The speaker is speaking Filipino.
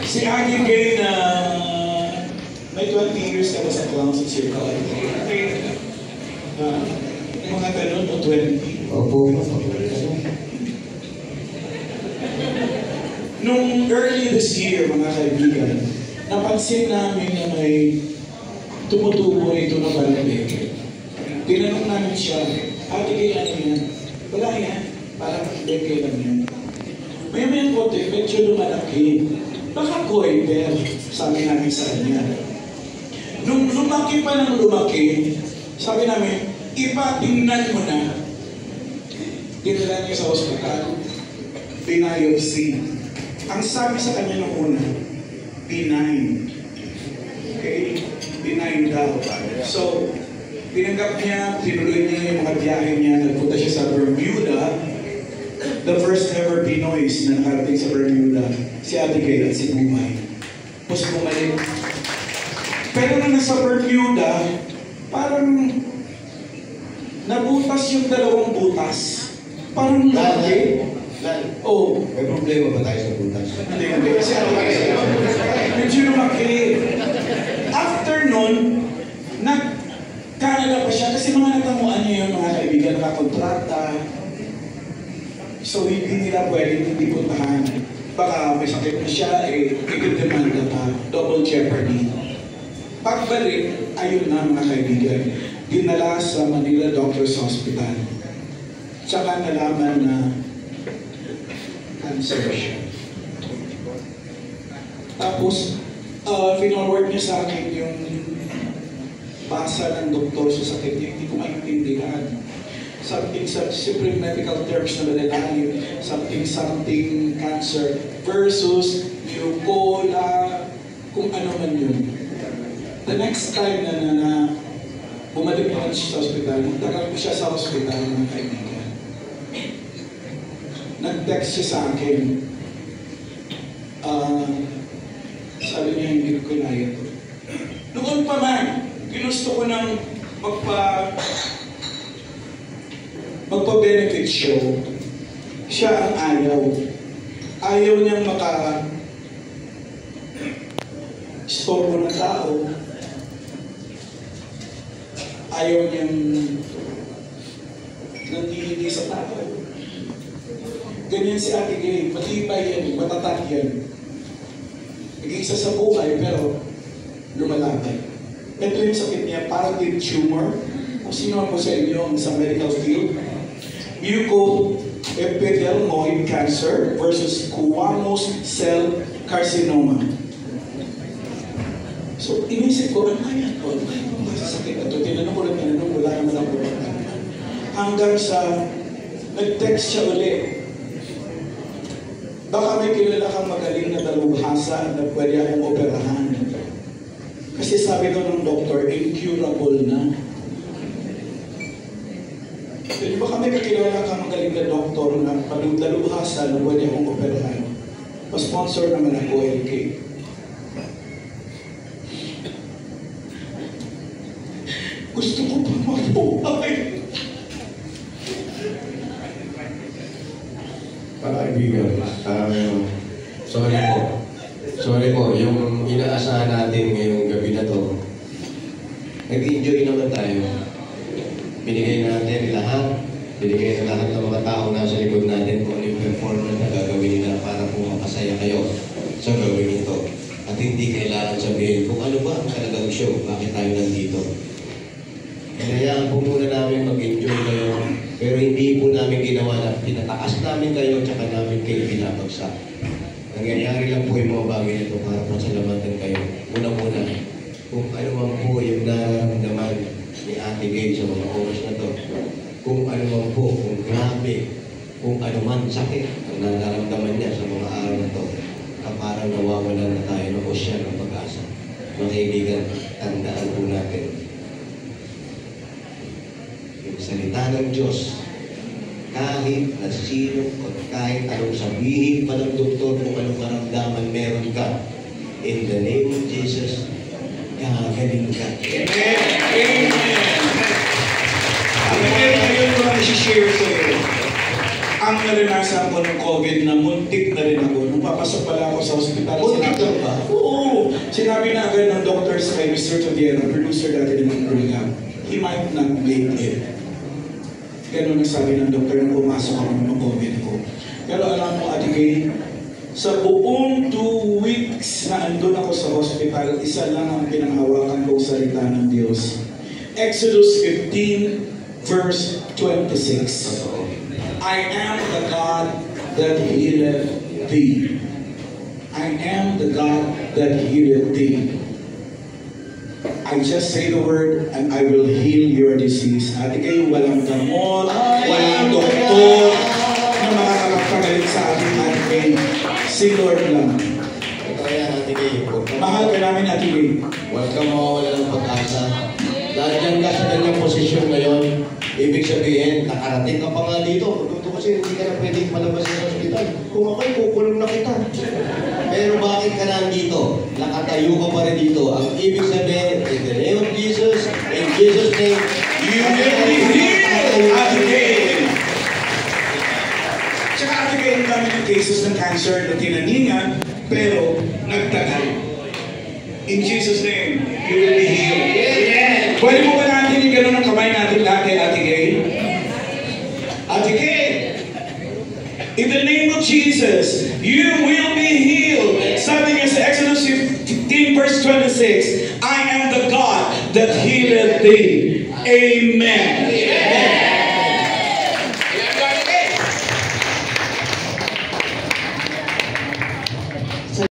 Si Aging Gay na may 20 years na ba sa clowns at circle? Mga ganun o 20? Opo. Nung early this year, mga kaibigan, napansin namin na may tumutubo rito na balabeke. Tinanong namin siya, Ate Gay, ano yan? Wala yan. Parang beke lang yan. May kote, medyo lumalaki. Baka goiter, sabi namin sa kanya. Nung lumaki pa ng lumaki, sabi namin, ipatingnan mo na. Dinala niya sa hospital, biopsy. Ang sabi sa kanya nung una, benign. Okay? Benign daw. So, tinanggap niya, tinuloy niya yung mga biyahe niya, nagpunta siya sa Bermuda. The first ever Pinoys na nakarating sa Bermuda, si Ate Gay at si Bumay. Tapos bumalik. Pero nung nasa Bermuda, parang nabutas yung dalawang butas. Parang lagi. Oh. May problema ba tayo sa butas? Hindi. Kasi ano kasi, medyo lumaki. After nun, nag-Canada pa siya kasi mga natamuan niya yung mga kaibigan nakakontrata. So hindi nila pwedeng hindi puntahan. Baka may sakit na siya, ikidemanda pa. Double jeopardy. Pagbalik, ayun na mga kaibigan. Dinala sa Manila Doctors Hospital. Tsaka nalaman na cancer siya. Tapos, finorward niya sa akin yung basa ng doktor sa sakit niya. Hindi ko maintindihan. Something siyempre medical terms na malalalim, something cancer versus leukola, kung ano man yun. The next time na bumalik naman siya sa hospital, nagtagal ko siya sa hospital, mga kaibigan. Nag-text siya sa akin. Sabi niya, hindi ko kaya ito. Noon pa man, ginusto ko ng magpa-benefit show, siya ang ayaw. Ayaw niyang maka-storbo ng tao. Ayaw niyang nandihingi sa tao. Ganyan si Ate Gay, matibay yan, matatag yan. Nag-iisa sa buhay, pero lumalaki. Ito yung sakit niya, parang din tumor. Kung sino po sa inyo sa medical field, mucoepithelioid cancer versus squamous cell carcinoma. So, inisip ko, ano yan po? Ano ba sa sakit ito? Tinanong ko, wala naman ang problema. Hanggang sa, nag-text siya ulit. Baka may kilala kang magaling na dalubhasa na pwede akong operahan. Kasi sabi daw ng doktor, incurable na. Pero baka may kakilala kang magaling na doktor na dalubhasa na pwede akong operahan. Pa-sponsor naman ako, LK. Gusto ko pa mabuhay. Kaibigan, sorry po, yung inaasahan natin ngayong gabi na to, nag-enjoy naman tayo. Binigay natin lahat ng mga taong nasa likod natin kung ano yung performance na gagawin nila para po makasaya kayo sa gawin ito. At hindi kailangan sabihin kung ano ba ang talagang show, bakit tayo nandito. Hinayaan po muna namin mag-enjoy kayo, pero hindi po namin ginawa na pinataas namin kayo at saka namin kayo binabagsak. Nangyayari lang po yung mga bagay nito para pasalamatan kayo. Una-una, kung ano man po yung nararamdaman ni Ate Gay sa mga oras na to, kung ano man po, kung grabe, kung ano man sakit ang nararamdaman niya sa mga araw na to, parang nawawalan na tayo ng osyan ng pag-asa. Mga kaibigan, tandaan po natin. Yung salita ng Diyos, kahit na sino o kahit anong sabihin pa ng doktor kung anong karamdaman meron ka, in the name of Jesus, gagaling ka. Amen! Amen! Ngayon ko lang isi-share sa iyo. Ang naranasan ko ng COVID na muntik na rin ako. Nung papasok pala ako sa hospital, Muntik na ba? Sinabi na agad ng doctors kay Mr. Taviera, producer dati ng program, he might not make it. Ganun ang sabi ng doktor na pumasok ako ng COVID ko. Pero alam mo, Ate Kay, sa buong 2 weeks na andun ako sa hospital, isa lang ang pinanghawakan kong salita ng Diyos. Exodus 15, verse 26. I am the God that healeth thee. I am the God that healeth thee. I just say the word and I will heal your disease. Ate kayo, walang gamot, walang doktor na makakapagalit sa ating Ate Kay. Si Lord lang. Ito yan, Ate Kay. Mahal ka namin, Ate Kay. Huwag kang mawawala ng pag-asa. Dahil dyan ka sa ganyang posisyon ngayon, ibig sabihin, nakarating ka pa nga dito. Dito kasi hindi ka na pwedeng malabas sa hospital. Kung ako'y kukulong na kita. Pero bakit ka nandito? Nakatayo ka pa rin dito. Ang ibig sabihin, in the name of Jesus, in Jesus' name, You will be healed, Ate Kay. Tsaka Ate Kay, ang dami ng cases ng cancer na tinaningan, pero nagtagal. In Jesus' name, you will be healed. Pwede mo ba natin yung gano'n ang kamay natin lahat kay Ate Kay? Ate Kay, in the name of Jesus, you will be healed. Sabi niya sa Exodus 15 verse 26, I am the God that healeth thee. Amen.